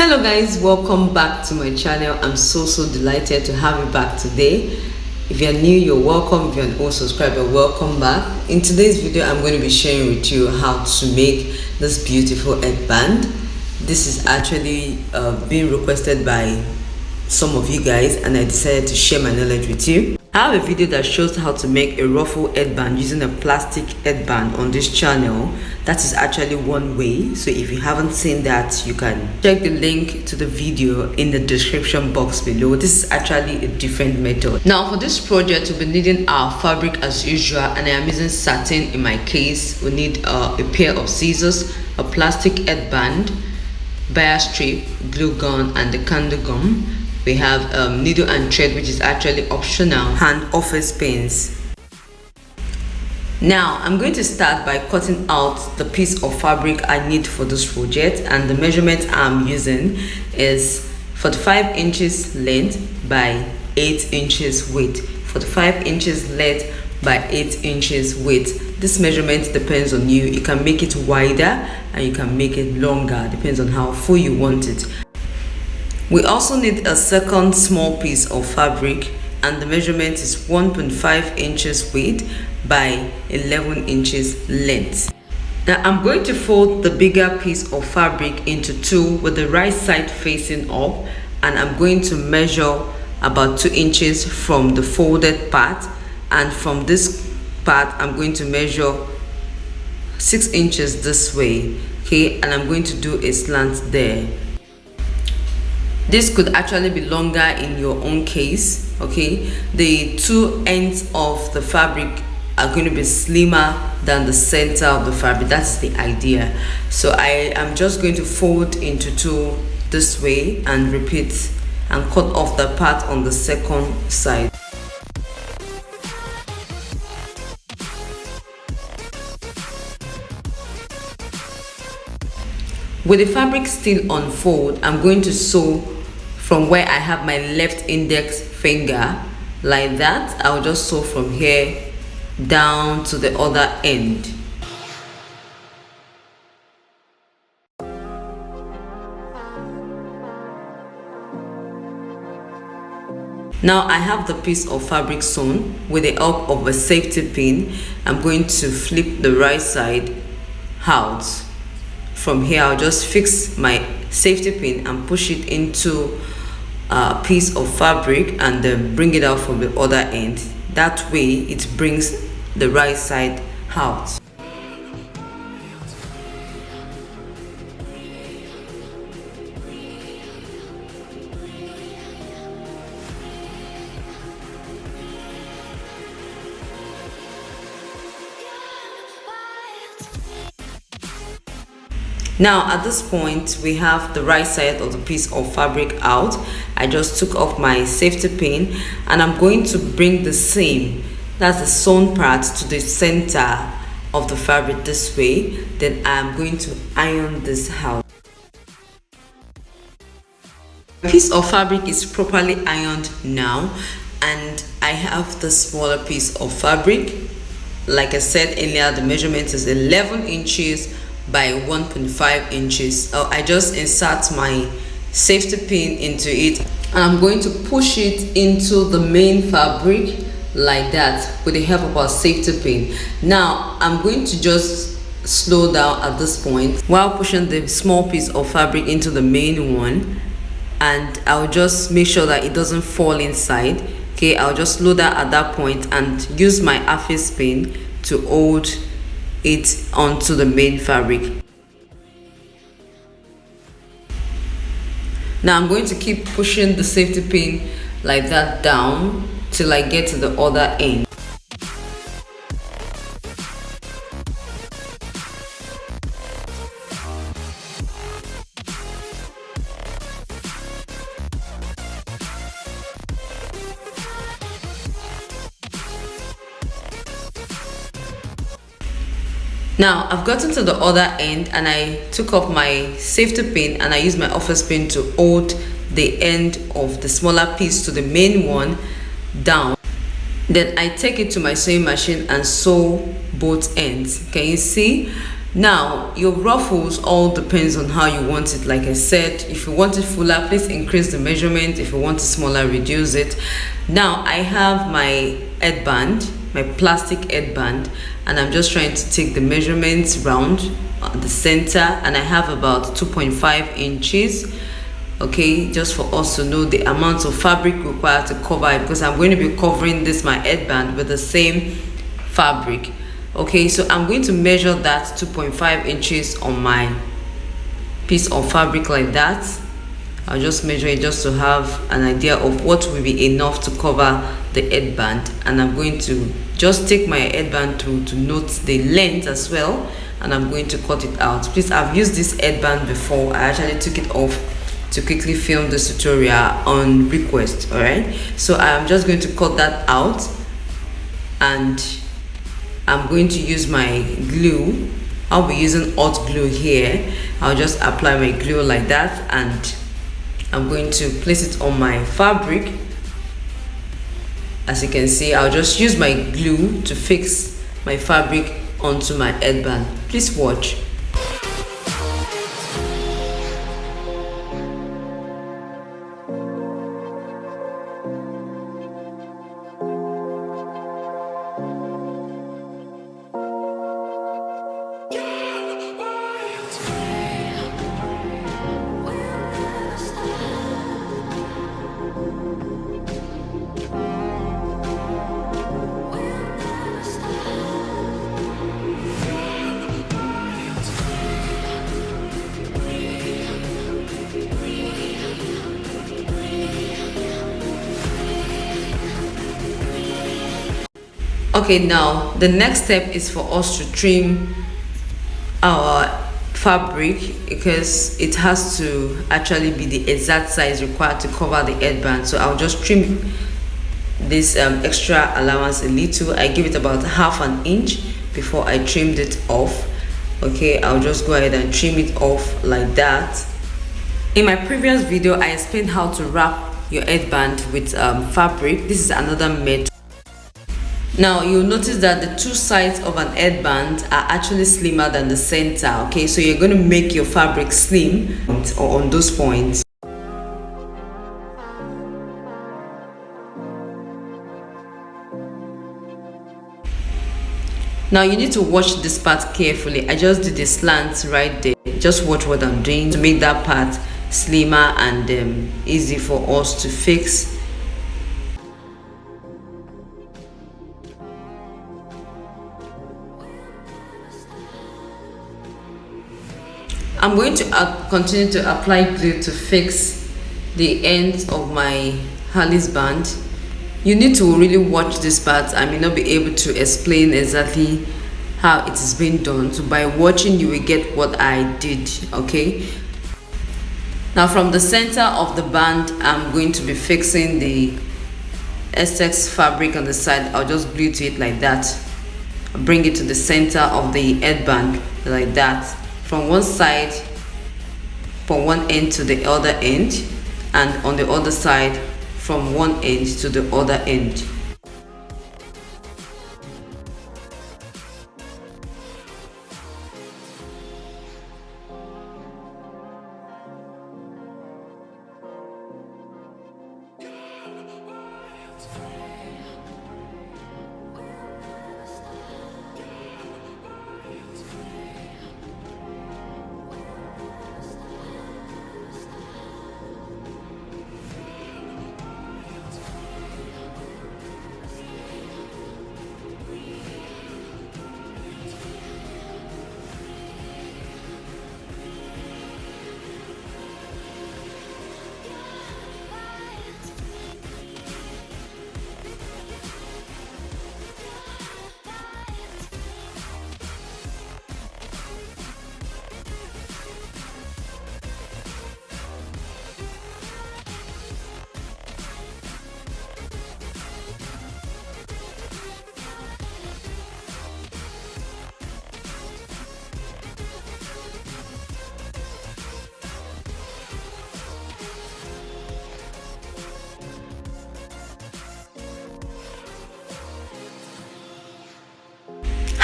Hello guys, welcome back to my channel. I'm so delighted to have you back today. If you're new, you're welcome. If you're an old subscriber, welcome back. In today's video, I'm going to be sharing with you how to make this beautiful headband. This is actually being requested by some of you guys, and I decided to share my knowledge with you. I have a video that shows how to make a ruffle headband using a plastic headband on this channel. That is actually one way, so if you haven't seen that, you can check the link to the video in the description box below. This is actually a different method. Now for this project, we'll be needing our fabric as usual, and I am using satin in my case. We need a pair of scissors, a plastic headband, bias strip, glue gun, and the candle gum. We have needle and thread, which is actually optional, and office pins. Now I'm going to start by cutting out the piece of fabric I need for this project, and the measurement I'm using is 45 inches length by 8 inches width. 45 inches length by 8 inches width. This measurement depends on you. You can make it wider and you can make it longer, depends on how full you want it. We also need a second small piece of fabric, and the measurement is 1.5 inches width by 11 inches length. Now I'm going to fold the bigger piece of fabric into two with the right side facing up, and I'm going to measure about 2 inches from the folded part, and from this part I'm going to measure 6 inches this way, okay, and I'm going to do a slant there. This could actually be longer in your own case, okay. The two ends of the fabric are going to be slimmer than the center of the fabric. That's the idea. So I am just going to fold into two this way and repeat and cut off the part on the second side. With the fabric still on fold, I'm going to sew from where I have my left index finger, like that. I'll just sew from here down to the other end. Now I have the piece of fabric sewn. With the help of a safety pin, I'm going to flip the right side out. From here, I'll just fix my safety pin and push it into a piece of fabric and then bring it out from the other end. That way it brings the right side out. Now at this point, we have the right side of the piece of fabric out. I just took off my safety pin, and I'm going to bring the seam, that's the sewn part, to the center of the fabric this way. Then I'm going to iron this out. The piece of fabric is properly ironed now, and I have the smaller piece of fabric. Like I said earlier, the measurement is 11 inches by 1.5 inches. I just insert my safety pin into it, and I'm going to push it into the main fabric like that with the help of our safety pin. Now I'm going to just slow down at this point while pushing the small piece of fabric into the main one, and I'll just make sure that it doesn't fall inside, okay. I'll just slow down at that point and use my office pin to hold it onto the main fabric. Now I'm going to keep pushing the safety pin like that down till I get to the other end. Now I've gotten to the other end, and I took off my safety pin and I used my office pin to hold the end of the smaller piece to the main one down. Then I take it to my sewing machine and sew both ends. Can you see? Now your ruffles all depends on how you want it. Like I said, if you want it fuller, please increase the measurement. If you want it smaller, reduce it. Now I have my headband, my plastic headband, and I'm just trying to take the measurements round the center, and I have about 2.5 inches. Okay, just for us to know the amount of fabric required to cover it, because I'm going to be covering this my headband with the same fabric. Okay, so I'm going to measure that 2.5 inches on my piece of fabric like that. I'll just measure it just to have an idea of what will be enough to cover the headband, and I'm going to just take my headband through to note the length as well, and I'm going to cut it out. Please, I've used this headband before. I actually took it off to quickly film this tutorial on request. All right, so I'm just going to cut that out, and I'm going to use my glue. I'll be using hot glue here. I'll just apply my glue like that, and I'm going to place it on my fabric. As you can see, I'll just use my glue to fix my fabric onto my headband. Please watch. Okay, now the next step is for us to trim our fabric, because it has to actually be the exact size required to cover the headband. So I'll just trim this extra allowance a little. I give it about half an inch before I trimmed it off. Okay, I'll just go ahead and trim it off like that. In my previous video, I explained how to wrap your headband with fabric. This is another method. Now you'll notice that the two sides of an headband are actually slimmer than the center. Okay, so you're going to make your fabric slim or on those points. Now you need to watch this part carefully. I just did a slant right there. Just watch what I'm doing to make that part slimmer and easy for us to fix. I'm going to continue to apply glue to fix the ends of my Harley's band. You need to really watch this part. I may not be able to explain exactly how it is being done, so by watching you will get what I did. Okay, now from the center of the band, I'm going to be fixing the Essex fabric on the side. I'll just glue to it like that. Bring it to the center of the headband like that, from one side, from one end to the other end, and on the other side from one end to the other end.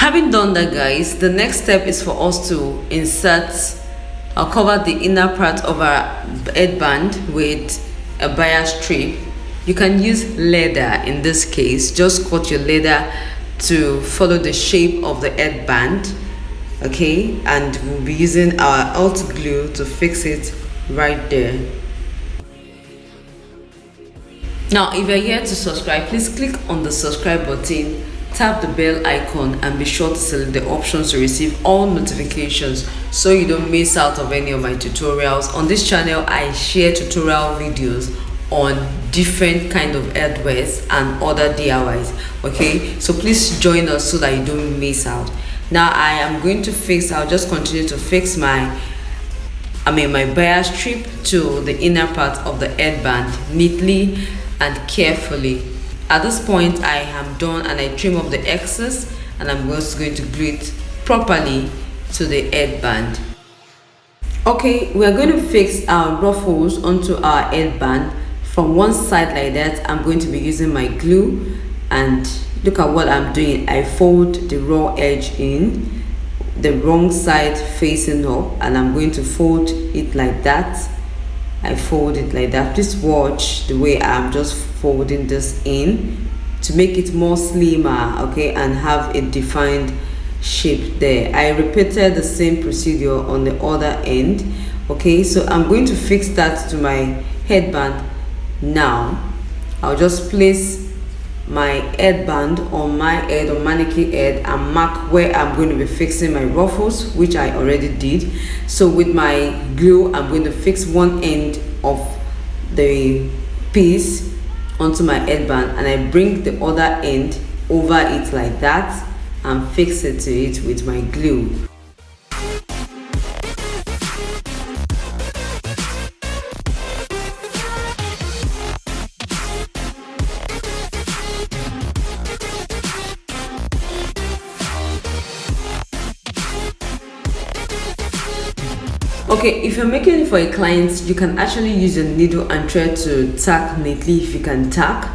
Having done that, guys, the next step is for us to insert or cover the inner part of our headband with a bias strip. You can use leather in this case. Just cut your leather to follow the shape of the headband, okay, and we'll be using our hot glue to fix it right there. Now, if you're here to subscribe, please click on the subscribe button, tap the bell icon, and be sure to select the options to receive all notifications so you don't miss out of any of my tutorials. On this channel, I share tutorial videos on different kind of headwears and other DIYs, okay, so please join us so that you don't miss out. Now I am going to fix, I'll just continue to fix my bias strip to the inner part of the headband neatly and carefully. At this point I am done, and I trim off the excess, and I'm just going to glue it properly to the headband. Okay, we are going to fix our ruffles onto our headband from one side like that. I'm going to be using my glue, and look at what I'm doing. I fold the raw edge in, the wrong side facing up, and I'm going to fold it like that. I fold it like that. Please watch the way I'm just folding this in to make it more slimmer, okay, and have a defined shape there. I repeated the same procedure on the other end, okay, so I'm going to fix that to my headband. Now I'll just place my headband on my head, on mannequin head, and mark where I'm going to be fixing my ruffles, which I already did. So with my glue, I'm going to fix one end of the piece onto my headband, and I bring the other end over it like that and fix it to it with my glue. Okay, if you're making it for a client, you can actually use a needle and thread to tack neatly if you can tack,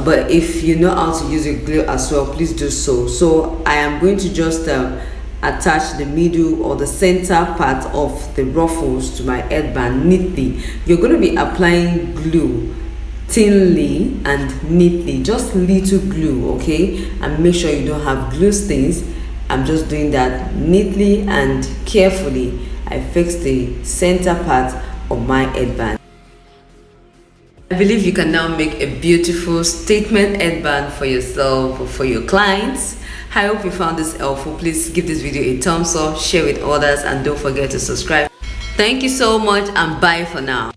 but if you know how to use a glue as well, please do so. So I am going to just attach the middle or the center part of the ruffles to my headband neatly. You're going to be applying glue thinly and neatly, just little glue, okay, and make sure you don't have glue stains. I'm just doing that neatly and carefully. I fixed the center part of my headband. I believe you can now make a beautiful statement headband for yourself or for your clients. I hope you found this helpful. Please give this video a thumbs up, share with others, and don't forget to subscribe. Thank you so much, and bye for now.